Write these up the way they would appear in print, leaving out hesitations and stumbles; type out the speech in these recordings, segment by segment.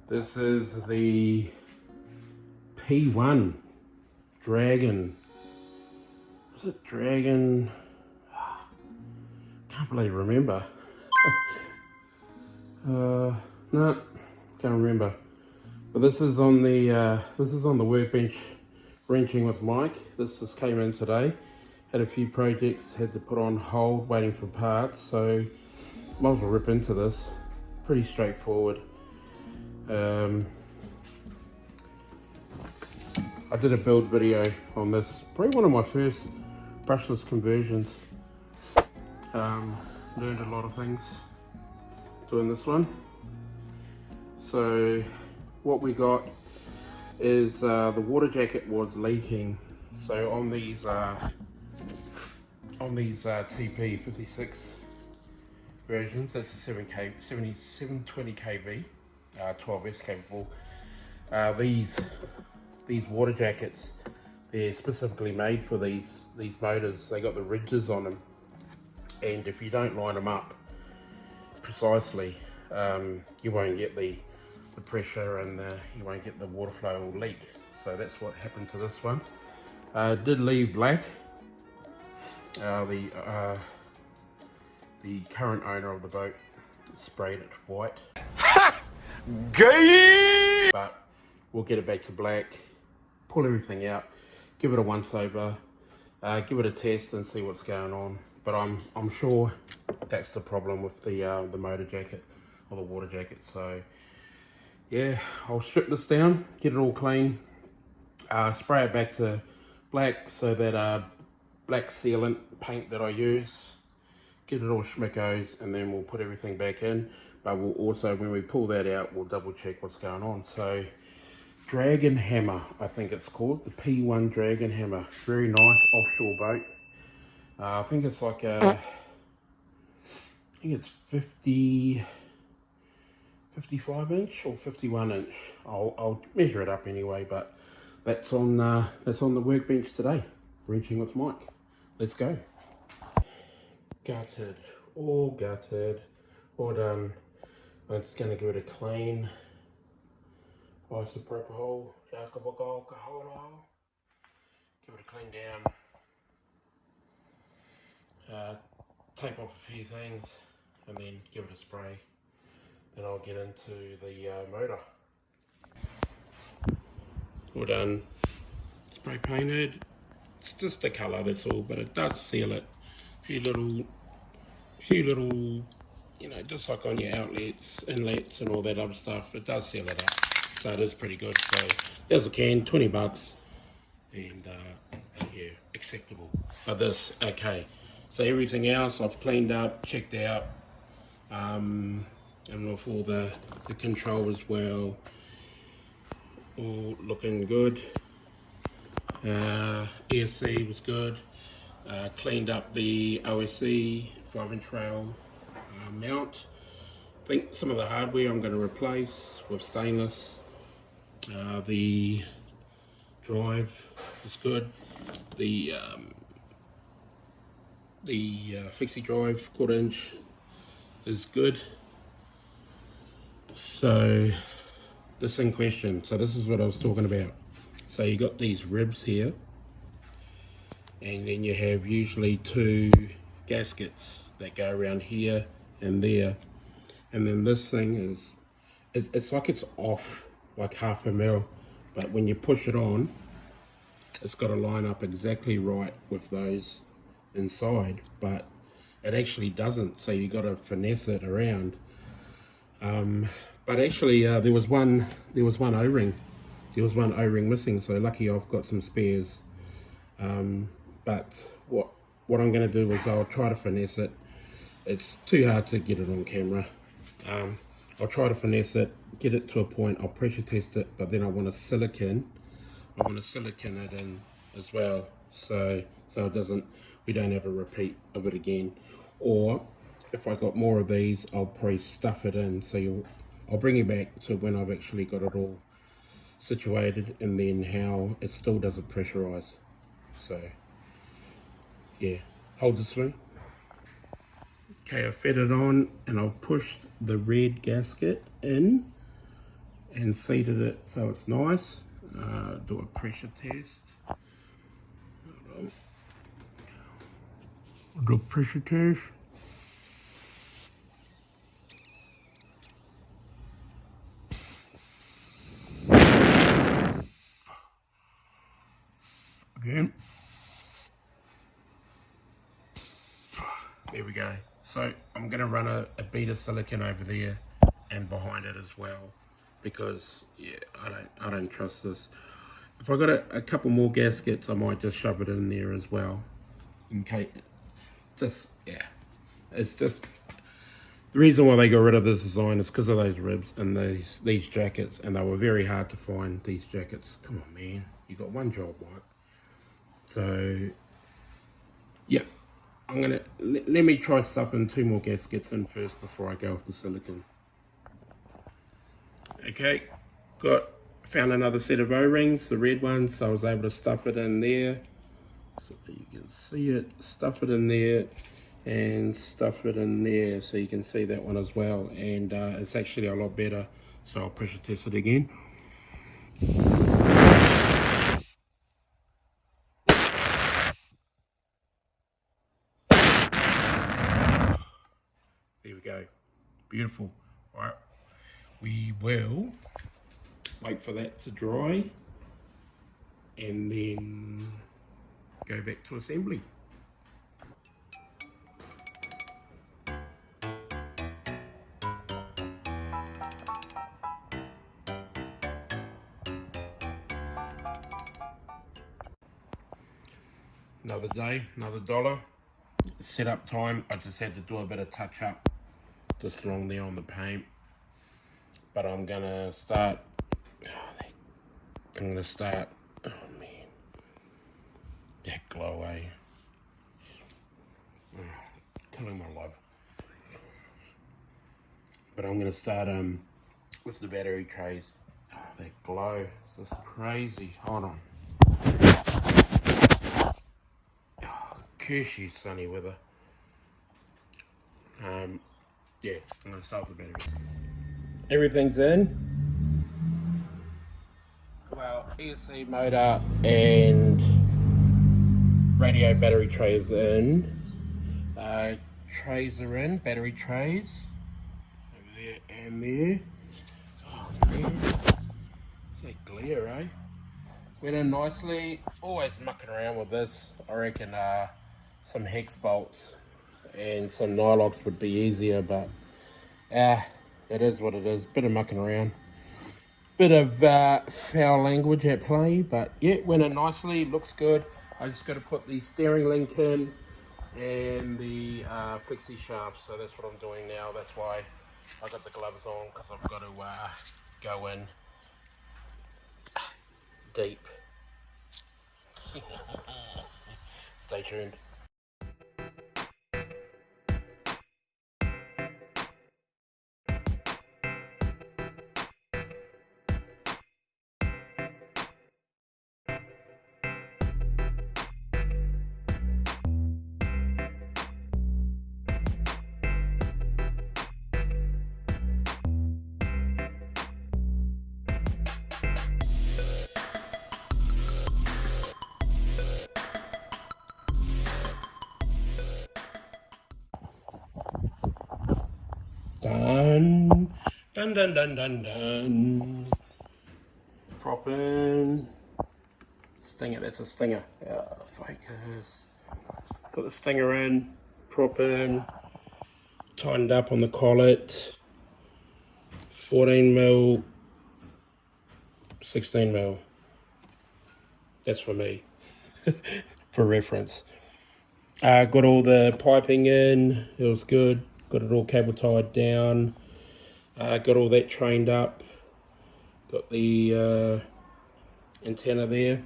This is the P1 Dragon. Was it Dragon? Can't really remember. No, can't remember. But this is on the workbench wrenching with Mike. This just came in today. Had a few projects, had to put on hold, waiting for parts. So might as well rip into this. Pretty straightforward. I did a build video on this, probably one of my first brushless conversions. Learned a lot of things doing this one. So what we got is the water jacket was leaking. So on these TP56 versions, that's the 720 kV, 12S capable. These water jackets, they're specifically made for these motors. They got the ridges on them, and if you don't line them up precisely, you won't get the pressure, and you won't get the water flow or leak. So that's what happened to this one. Did leave black. The current owner of the boat sprayed it white. Ha! Gay! But we'll get it back to black, pull everything out, give it a once over, give it a test and see what's going on. But I'm sure that's the problem with the motor jacket or the water jacket. So yeah, I'll strip this down, get it all clean, spray it back to black, so that black sealant paint that I use, get it all schmickos, and then we'll put everything back in. But we'll also, when we pull that out, we'll double check what's going on. So Dragon Hammer, I think it's called, the P1 Dragon Hammer. Very nice offshore boat. I think it's like I think it's 55 inch or 51 inch. I'll measure it up anyway, but that's on the workbench today, wrenching with Mike. Let's go. Gutted, all done. I'm just going to give it a clean. Isopropyl alcohol. Give it a clean down. Tape off a few things, and then give it a spray. Then I'll get into the motor. All done. Spray painted. It's just the colour, that's all, but it does seal it. Few little, you know, just like on your outlets, inlets, and all that other stuff. It does seal it up, so it is pretty good. So there's a can, 20 bucks, and yeah, acceptable. But this, okay. So everything else I've cleaned up, checked out, and with all the control as well, all looking good. ESC was good. Cleaned up the OSC 5-inch rail mount. I think some of the hardware I'm going to replace with stainless. The drive is good. The fixie drive 1/4-inch is good. So this in question, so this is what I was talking about. So you got these ribs here, and then you have usually 2 gaskets that go around here and there, and then this thing it's like it's off like 1/2 mil, but when you push it on, it's got to line up exactly right with those inside, but it actually doesn't, so you got to finesse it around. But actually there was one O-ring. There was one O-ring missing, so lucky I've got some spares. But what I'm going to do is I'll try to finesse it. It's too hard to get it on camera. I'll try to finesse it, get it to a point. I'll pressure test it, but then I want to silicone it in as well, so we don't have a repeat of it again. Or if I got more of these, I'll probably stuff it in. So I'll bring you back to when I've actually got it all situated, and then how it still doesn't pressurize. So yeah, hold this through. Okay, I fed it on, and I've pushed the red gasket in, and seated it so it's nice. Do a pressure test. Hold on. Do a pressure test. Again. There we go. So I'm going to run a bead of silicone over there and behind it as well, because yeah, I don't trust this. If I got a couple more gaskets, I might just shove it in there as well, in case. Just yeah, it's just the reason why they got rid of this design is because of those ribs and these jackets, and they were very hard to find. These jackets, come on man, you got one job, Mike. So yeah, I'm gonna let me try stuffing 2 more gaskets in first before I go with the silicone. Okay, found another set of O-rings, the red ones, so I was able to stuff it in there. So you can see it, stuff it in there, and stuff it in there, so you can see that one as well. And it's actually a lot better, so I'll pressure test it again. There we go, beautiful. All right, we will wait for that to dry and then go back to assembly. Another day, another dollar. Setup time, I just had to do a bit of touch up just along there on the paint, but I'm gonna start, oh man, that glow, eh? Oh, killing my life. But I'm gonna start with the battery trays. Oh, that glow, it's just crazy. Hold on. Oh, curse you, sunny weather. Yeah, I'm gonna start with the battery. Everything's in. Well, ESC motor and radio battery tray is in. Trays are in, battery trays. Over there and there. Oh man, it's that glare, eh? Went in nicely. Always mucking around with this. I reckon some hex bolts and some nylox would be easier, but it is what it is. Bit of mucking around. Bit of foul language at play, but yeah, went in nicely, looks good. I just got to put the steering link in and the flexi shaft, so that's what I'm doing now. That's why I got the gloves on, because I've got to go in deep. Stay tuned. Done. Dun dun dun dun dun. Prop in. Stinger, that's a stinger. Focus. Put the stinger in, prop in, tightened up on the collet. 14mm, 16mm. That's for me, for reference. Got all the piping in, it was good. Got it all cable tied down. Got all that trained up. Got the antenna there.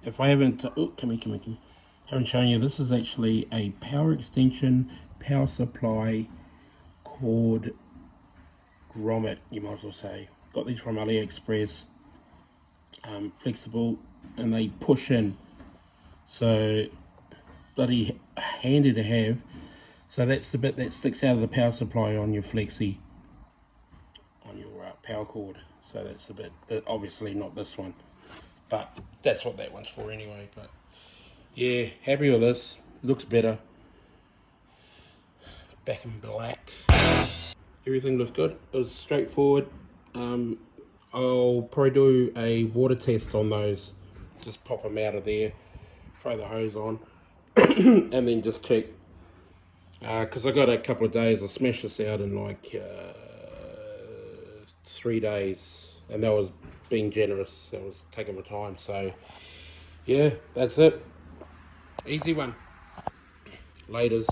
If I haven't, come here. Haven't shown you, this is actually a power extension, power supply cord grommet, you might as well say. Got these from AliExpress. Flexible, and they push in. So bloody handy to have. So that's the bit that sticks out of the power supply on your flexi, on your power cord. So that's the bit, obviously not this one, but that's what that one's for anyway. But yeah, happy with this. Looks better. Back in black. Everything looks good. It was straightforward. I'll probably do a water test on those. Just pop them out of there, throw the hose on, and then just check. Because I got a couple of days. I smashed this out in like 3 days, and that was being generous. That was taking my time. So yeah, that's it. Easy one. Laters.